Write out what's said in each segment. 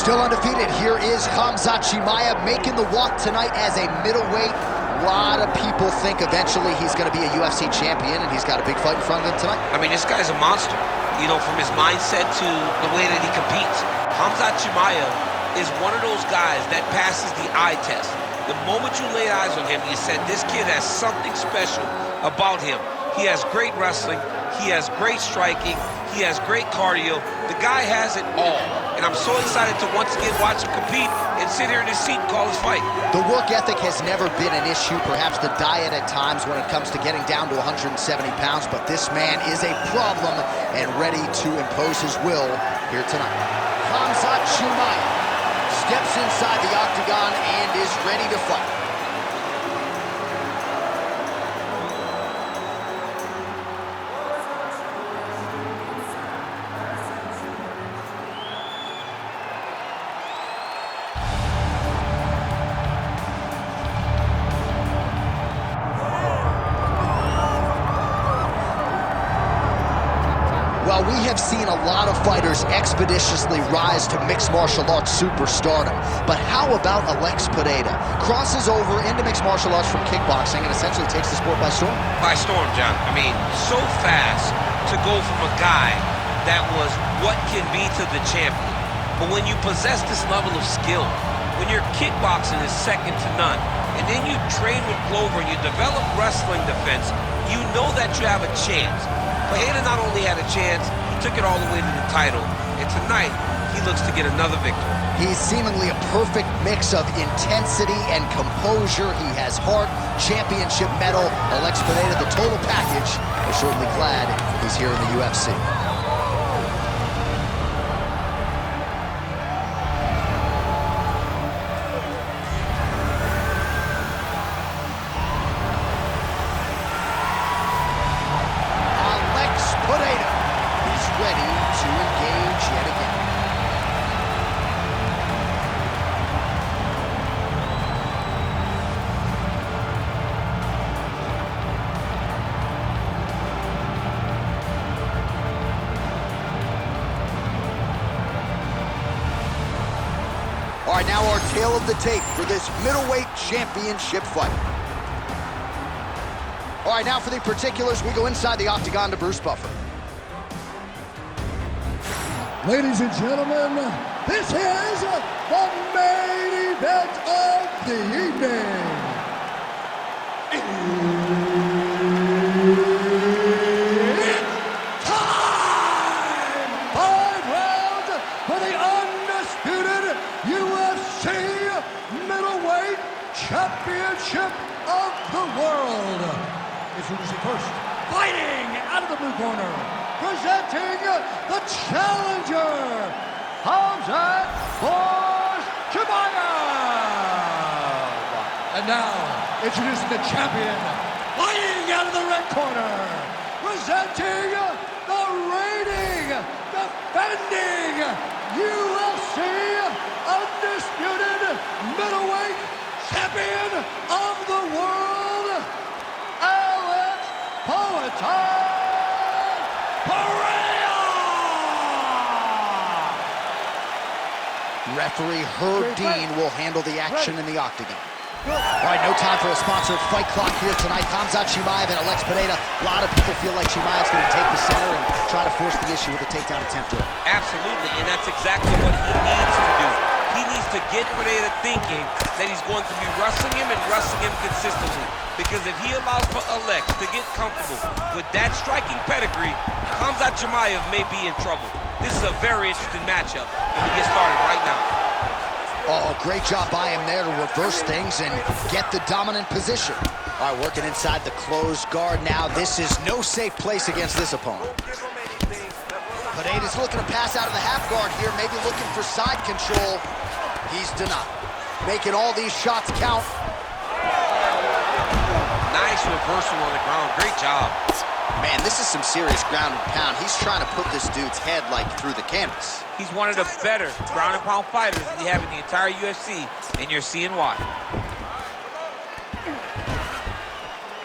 Still undefeated, here is Khamzat Chimaev making the walk tonight as a middleweight. A lot of people think eventually he's going to be a UFC champion, and he's got a big fight in front of him tonight. I mean, this guy's a monster, you know, from his mindset to the way that he competes. Khamzat Chimaev is one of those guys that passes the eye test. The moment you laid eyes on him, you said, this kid has something special about him. He has great wrestling, he has great striking, he has great cardio. The guy has it all. And I'm so excited to once again watch him compete and sit here in his seat and call his fight. The work ethic has never been an issue, perhaps the diet at times when it comes to getting down to 170 pounds, but this man is a problem and ready to impose his will here tonight. Khamzat Chimaev steps inside the octagon and is ready to fight. Well, we have seen a lot of fighters expeditiously rise to mixed martial arts superstardom. But how about Alex Pereira? Crosses over into mixed martial arts from kickboxing and essentially takes the sport by storm? By storm, John. I mean, so fast to go from a guy that was what can be to the champion. But when you possess this level of skill, when your kickboxing is second to none, and then you train with Glover and you develop wrestling defense, you know that you have a chance. Pereira not only had a chance, he took it all the way to the title. And tonight, he looks to get another victory. He's seemingly a perfect mix of intensity and composure. He has heart, championship medal. Alex Pereira, the total package. We're certainly glad he's here in the UFC. All right, now our tale of the tape for this middleweight championship fight. All right, now for the particulars, we go inside the octagon to Bruce Buffer. Ladies and gentlemen, this is the main event of the evening. It's time! 5 rounds for the undisputed UFC middleweight championship of the world. Introducing first, fighting out of the blue corner, presenting the challenger, Khamzat Chimaev. And now, introducing the champion, fighting out of the red corner, presenting the reigning, defending UFC undisputed middleweight champion of the world, Alex Pereira. Referee Herb Dean will handle the action in the octagon. All right, no time for a sponsored fight clock here tonight. Khamzat Chimaev and Alex Pereira. A lot of people feel like Chimaev's going to take the center and try to force the issue with a takedown attempt to it. Absolutely, and that's exactly what he needs to do. He needs to get Pereira thinking that he's going to be wrestling him and wrestling him consistently. Because if he allows for Alex to get comfortable with that striking pedigree, Khamzat Chimaev may be in trouble. This is a very interesting matchup, and we get started right now. Oh, great job by him there to reverse things and get the dominant position. All right, working inside the closed guard now. This is no safe place against this opponent. Pereira's looking to pass out of the half guard here, maybe looking for side control. He's denied. Making all these shots count. Nice reversal on the ground. Great job. Man, this is some serious ground and pound. He's trying to put this dude's head like through the canvas. He's one of the better ground and pound fighters we have in the entire UFC, and you're seeing why.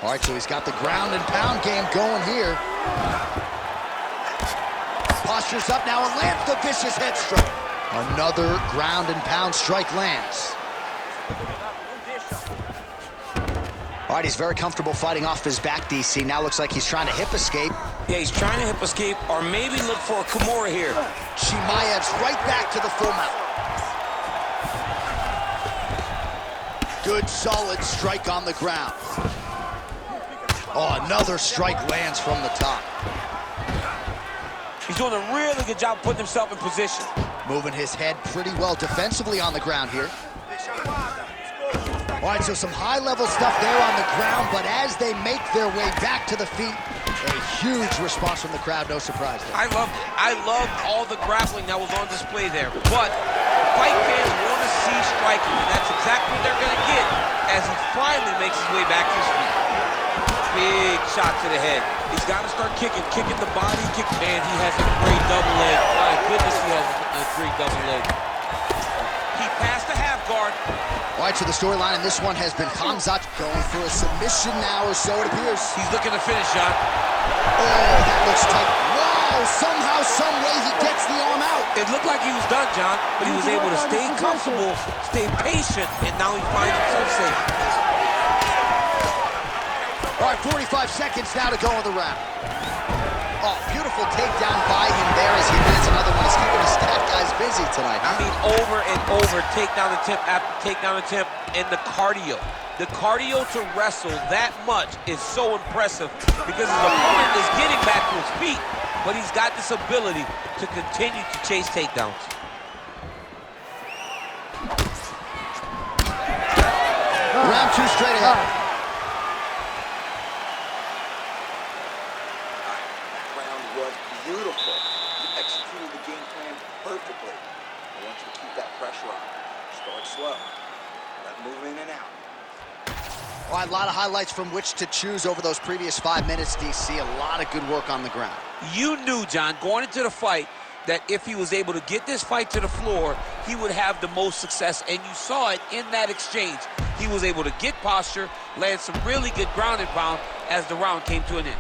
All right, so he's got the ground and pound game going here. Postures up now and lands the vicious head stroke. Another ground and pound strike lands. All right, he's very comfortable fighting off his back, DC. Now looks like he's trying to hip escape. Yeah, he's trying to hip escape or maybe look for a Kimura here. Chimaev's right back to the full mount. Good, solid strike on the ground. Oh, another strike lands from the top. He's doing a really good job putting himself in position. Moving his head pretty well defensively on the ground here. All right, so some high-level stuff there on the ground, but as they make their way back to the feet, a huge response from the crowd, no surprise there. I loved it. I loved all the grappling that was on display there, but fight fans want to see striking, and that's exactly what they're going to get as he finally makes his way back to his feet. Big shot to the head. He's got to start kicking the body, Man, he has a great double leg. My goodness, he has a great double leg. He passed the half guard. All right, so the storyline in this one has been Khamzat going for a submission now, or so it appears. He's looking to finish, John. Oh, that looks tight. Wow, somehow, some way he gets the arm out. It looked like he was done, John, but he was able to stay comfortable, stay patient, and now he finds himself safe. All right, 45 seconds now to go in the round. Oh, beautiful takedown by him there as he lands another one. He's keeping his stat guys busy tonight. I mean, over and over, takedown attempt after takedown attempt, and the cardio. The cardio to wrestle that much is so impressive because his opponent is getting back to his feet, but he's got this ability to continue to chase takedowns. Round two straight ahead. Beautiful. You executed the game plan perfectly. I want you to keep that pressure on. Start slow. Let move in and out. All right, a lot of highlights from which to choose over those previous 5 minutes, DC. A lot of good work on the ground. You knew, John, going into the fight, that if he was able to get this fight to the floor, he would have the most success, and you saw it in that exchange. He was able to get posture, land some really good ground and pound as the round came to an end.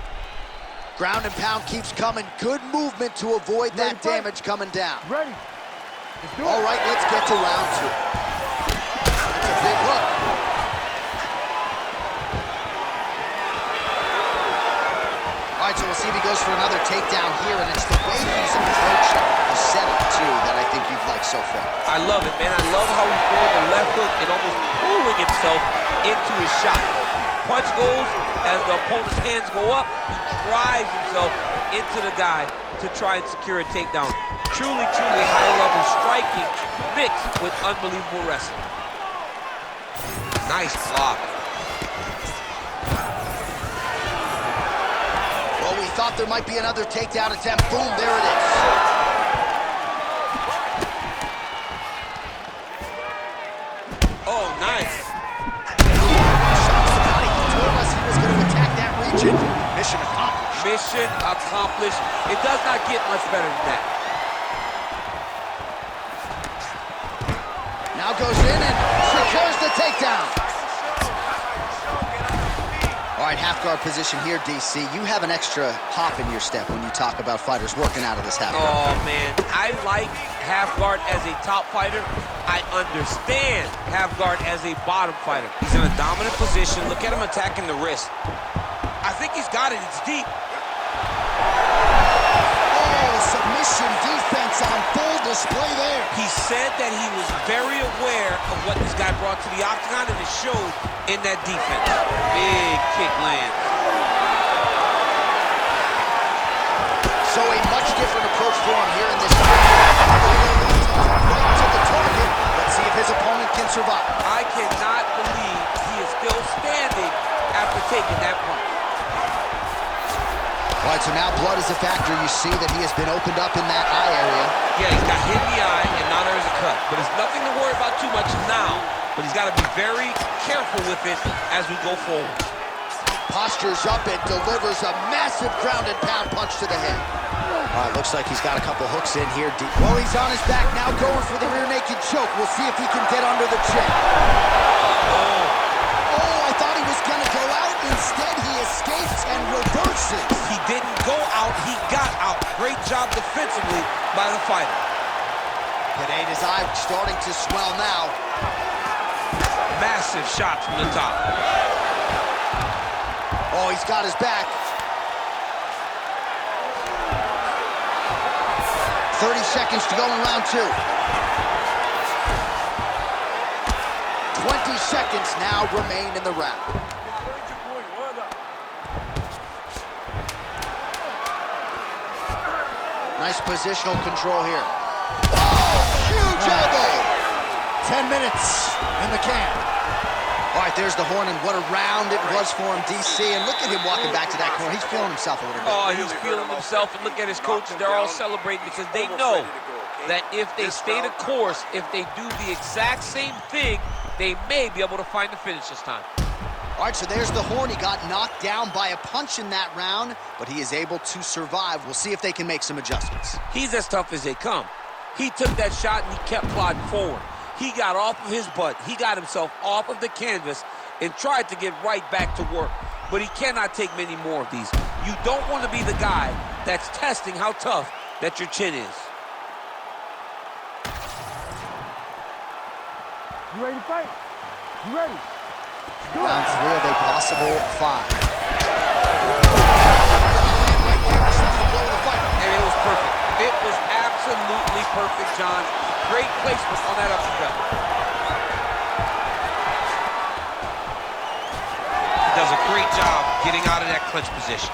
Ground and pound keeps coming. Good movement to avoid that damage coming down. Ready. Let's do it. All right, let's get to round two. That's a big hook. All right, so we'll see if he goes for another takedown here, and it's the way he's approaching the setup, too, that I think you've liked so far. I love it, man. I love how he's throwing the left hook and almost pulling himself into his shot. Punch goes, as the opponent's hands go up, he drives himself into the guy to try and secure a takedown. Truly, truly high-level striking mixed with unbelievable wrestling. Nice block. Well, we thought there might be another takedown attempt. Boom, there it is. Oh, nice. Mission accomplished. Mission accomplished. It does not get much better than that. Now goes in and secures the takedown. All right, half guard position here, DC. You have an extra hop in your step when you talk about fighters working out of this half guard. Oh, man. I like half guard as a top fighter. I understand half guard as a bottom fighter. He's in a dominant position. Look at him attacking the wrist. I think he's got it. It's deep. Oh, submission defense on full display there. He said that he was very aware of what this guy brought to the octagon, and it showed in that defense. Big kick lands. So a much different approach for him here in this fight. Right to the target. Let's see if his opponent can survive. I cannot believe he is still standing after taking that punch. All right, so now blood is a factor. You see that he has been opened up in that eye area. Yeah, he's got hit in the eye, and now there's a cut. But it's nothing to worry about too much now. But he's got to be very careful with it as we go forward. Postures up and delivers a massive ground and pound punch to the head. All right, looks like he's got a couple hooks in here deep. Well, he's on his back now, going for the rear naked choke. We'll see if he can get under the chin. Oh, I thought he was going to go out. Instead, he escapes and reverses. He didn't go out, he got out. Great job defensively by the fighter. Pereira's eye starting to swell now. Massive shot from the top. Oh, he's got his back. 30 seconds to go in round 2. 20 seconds now remain in the round. Nice positional control here. Oh, huge elbow! 10 minutes in the can. All right, there's the horn, and what a round it was for him, DC. And look at him walking back to that corner. He's feeling himself a little bit. Oh, he's feeling himself, and look at his coaches. They're all celebrating because they know that if they stay the course, if they do the exact same thing, they may be able to find the finish this time. All right, so there's the horn. He got knocked down by a punch in that round, but he is able to survive. We'll see if they can make some adjustments. He's as tough as they come. He took that shot and he kept plodding forward. He got off of his butt. He got himself off of the canvas and tried to get right back to work. But he cannot take many more of these. You don't want to be the guy that's testing how tough that your chin is. You ready to fight? You ready? Round 3 of a possible 5. And it was perfect. It was absolutely perfect, John. Great placement on that uppercut. He does a great job getting out of that clinch position.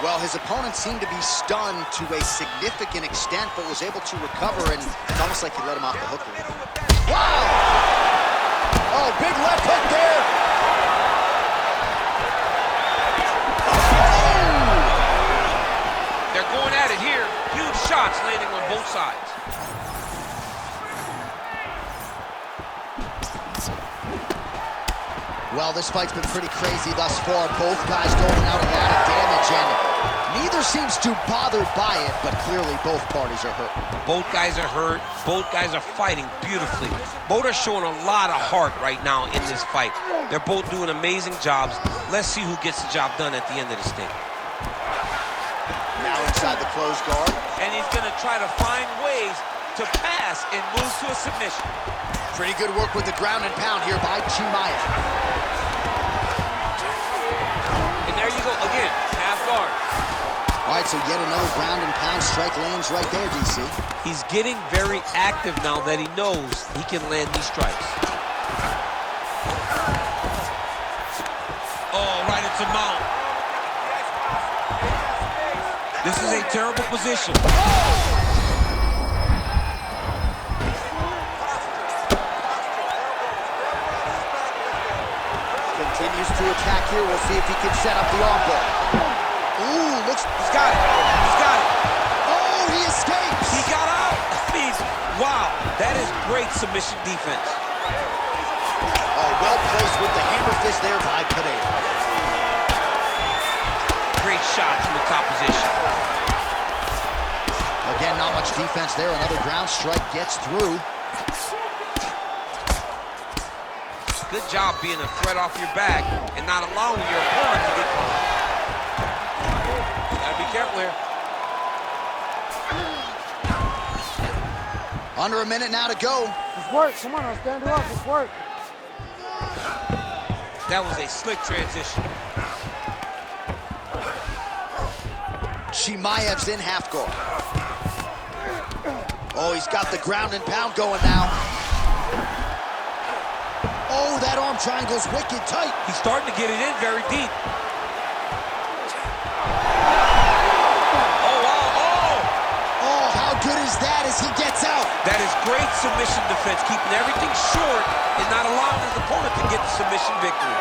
Well, his opponent seemed to be stunned to a significant extent, but was able to recover, and it's almost like he let him off the hook a little. Wow! Oh, big left hook there! They're going at it here. Huge shots landing on both sides. Well, this fight's been pretty crazy thus far. Both guys doling out a lot of damage, and neither seems too bothered by it, but clearly both parties are hurt. Both guys are hurt. Both guys are fighting beautifully. Both are showing a lot of heart right now in this fight. They're both doing amazing jobs. Let's see who gets the job done at the end of this thing. Now inside the closed guard. And he's going to try to find ways to pass and move to a submission. Pretty good work with the ground and pound here by Chimaev. And there you go, again, half guard. All right, so yet another ground and pound strike lands right there, DC. He's getting very active now that he knows he can land these strikes. Oh, right into mount. This is a terrible position. Continues to attack here. We'll see if he can set up the armbar. Ooh, looks... He's got it. He's got it. Oh, he escapes. He got out. I mean, wow, that is great submission defense. Oh, well placed with the hammer fist there by Pereira. Great shot from the top position. Again, not much defense there. Another ground strike gets through. Good job being a threat off your back and not allowing your opponent to get caught. Gotta be careful here. Under a minute now to go. It's work. Come on, I'll stand her up. It's work. That was a slick transition. Chimaev's in half guard. Oh, he's got the ground and pound going now. Oh, that arm triangle's wicked tight. He's starting to get it in very deep. Oh, wow, oh! Oh, how good is that as he gets out? That is great submission defense, keeping everything short and not allowing his opponent to get the submission victory.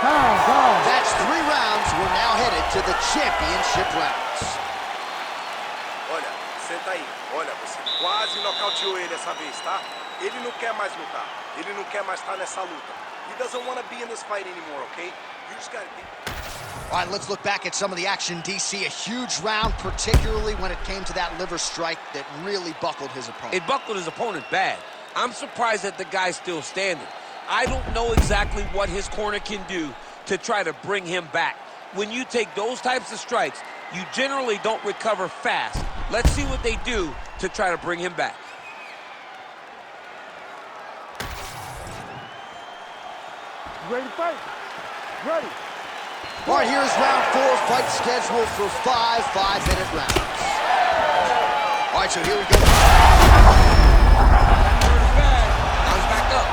That's 3 rounds. We're now headed to the championship rounds. Olha, senta aí. Olha, você quase nocauteou ele essa vez, tá? Ele não quer mais lutar. Ele não quer mais estar nessa luta. He doesn't want to be in this fight anymore, okay? You just got to be... All right, let's look back at some of the action, DC. A huge round, particularly when it came to that liver strike that really buckled his opponent. It buckled his opponent bad. I'm surprised that the guy's still standing. I don't know exactly what his corner can do to try to bring him back. When you take those types of strikes, you generally don't recover fast. Let's see what they do to try to bring him back. Ready to fight? Ready. All right, here's round 4, fight scheduled for 5 5-minute rounds. All right, so here we go. Now he's back up.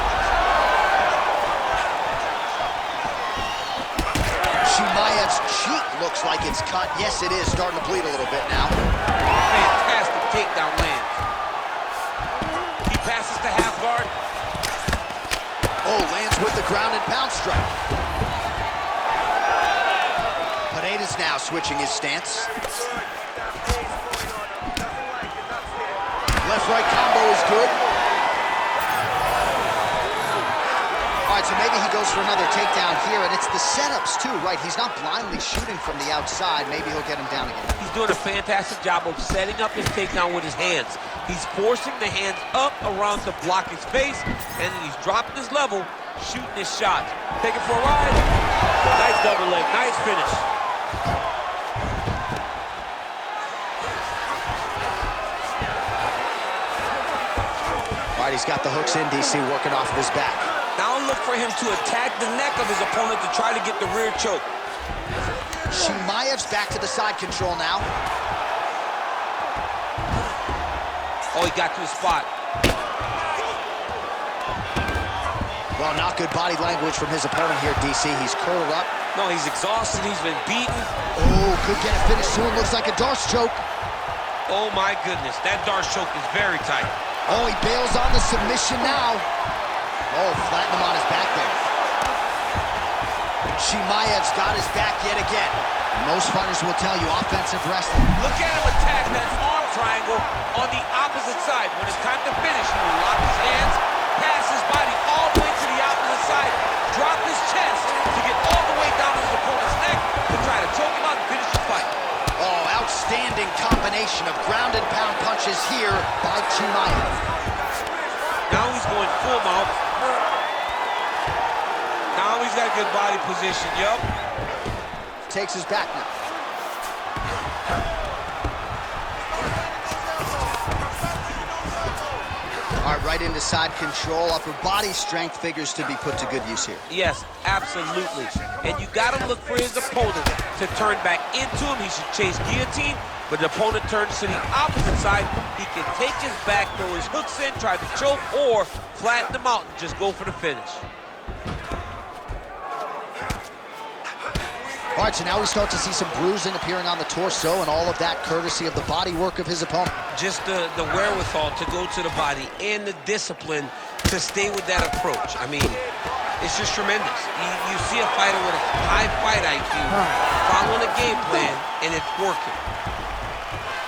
Chimaev's cheek looks like it's cut. Yes, it is. Starting to bleed a little bit now. Fantastic takedown lands. He passes to half guard. Oh, lands with the ground and pound strike. Pereira's now switching his stance. Left-right combo is good. All right, so maybe he goes for another takedown here, and it's the setups too, right? He's not blindly shooting from the outside. Maybe he'll get him down again. He's doing a fantastic job of setting up his takedown with his hands. He's forcing the hands up around to block his face, and then he's dropping his level, shooting his shots. Taking for a ride. Nice double leg, nice finish. All right, he's got the hooks in, DC, working off of his back. Now look for him to attack the neck of his opponent to try to get the rear choke. Chimaev's back to the side control now. Oh, he got to his spot. Well, not good body language from his opponent here, DC. He's curled up. No, he's exhausted. He's been beaten. Oh, could get a finish soon. Looks like a Darce choke. Oh, my goodness. That Darce choke is very tight. Oh, he bails on the submission now. Oh, flatten him on his back there. Chimaev's got his back yet again. Most fighters will tell you offensive wrestling. Look at him attack that arm triangle on the opposite side. When it's time to finish, he will lock his hands, pass his body all the way to the opposite side, drop his chest to get all the way down to his opponent's neck to try to choke him out and finish the fight. Oh, outstanding combination of ground and pound punches here by Chimaev. Now he's going full mount. Now he's got a good body position, yup. Takes his back now. All right, right into side control. Upper body strength figures to be put to good use here. Yes, absolutely. And you got to look for his opponent to turn back into him. He should chase guillotine, but the opponent turns to the opposite side. He can take his back, throw his hooks in, try to choke, or flatten him out and just go for the finish. All right, so now we start to see some bruising appearing on the torso, and all of that courtesy of the body work of his opponent. Just the wherewithal to go to the body and the discipline to stay with that approach. I mean, it's just tremendous. You see a fighter with a high fight IQ following a game plan, and it's working.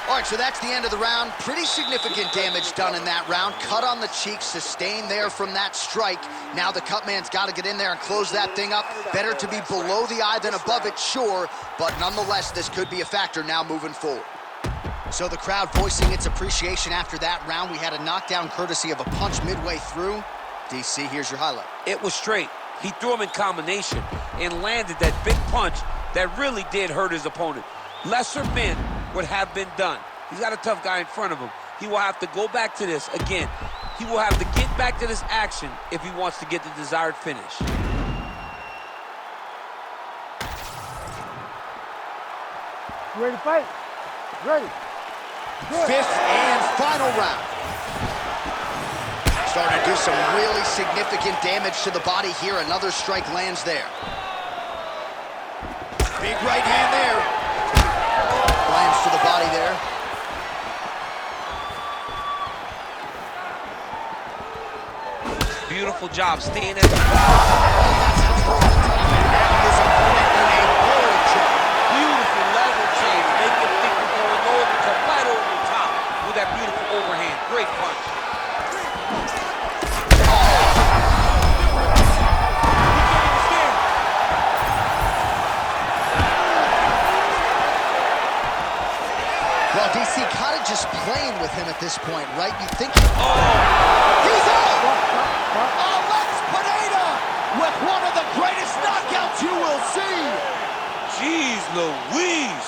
All right, so that's the end of the round. Pretty significant damage done in that round. Cut on the cheek, sustained there from that strike. Now the cut man's got to get in there and close that thing up. Better to be below the eye than above it, sure, but nonetheless, this could be a factor now moving forward. So the crowd voicing its appreciation after that round. We had a knockdown courtesy of a punch midway through. DC, here's your highlight. It was straight. He threw him in combination and landed that big punch that really did hurt his opponent. Lesser men would have been done. He's got a tough guy in front of him. He will have to go back to this. Again, he will have to get back to this action if he wants to get the desired finish. Ready to fight? Ready. Good. Fifth and final round. Starting to do some really significant damage to the body here. Another strike lands there. Big right hand there. Lands to the body there. Beautiful job staying at the beautiful level change. Make him think we're going low to come right over the top with that beautiful overhand. Great punch. Well, DC kind of just playing with him at this point, right? You think Oh! he's out! Alex Pereira with one of the greatest knockouts you will see! Jeez Louise!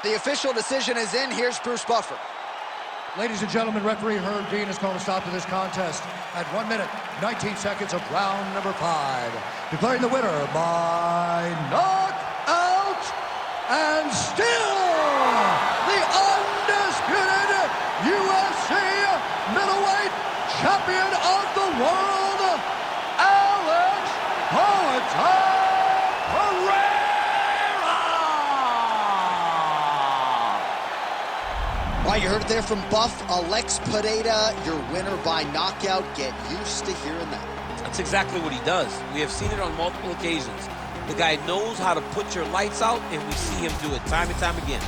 The official decision is in. Here's Bruce Buffer. Ladies and gentlemen, referee Herb Dean has called a stop to this contest at 1 minute, 19 seconds of round number 5. Declaring the winner by knockout and still the undisputed UFC middleweight champion of the world, Alex Pereira! All right, you heard it there from Buff. Alex Pereira, your winner by knockout. Get used to hearing that. That's exactly what he does. We have seen it on multiple occasions. The guy knows how to put your lights out, and we see him do it time and time again.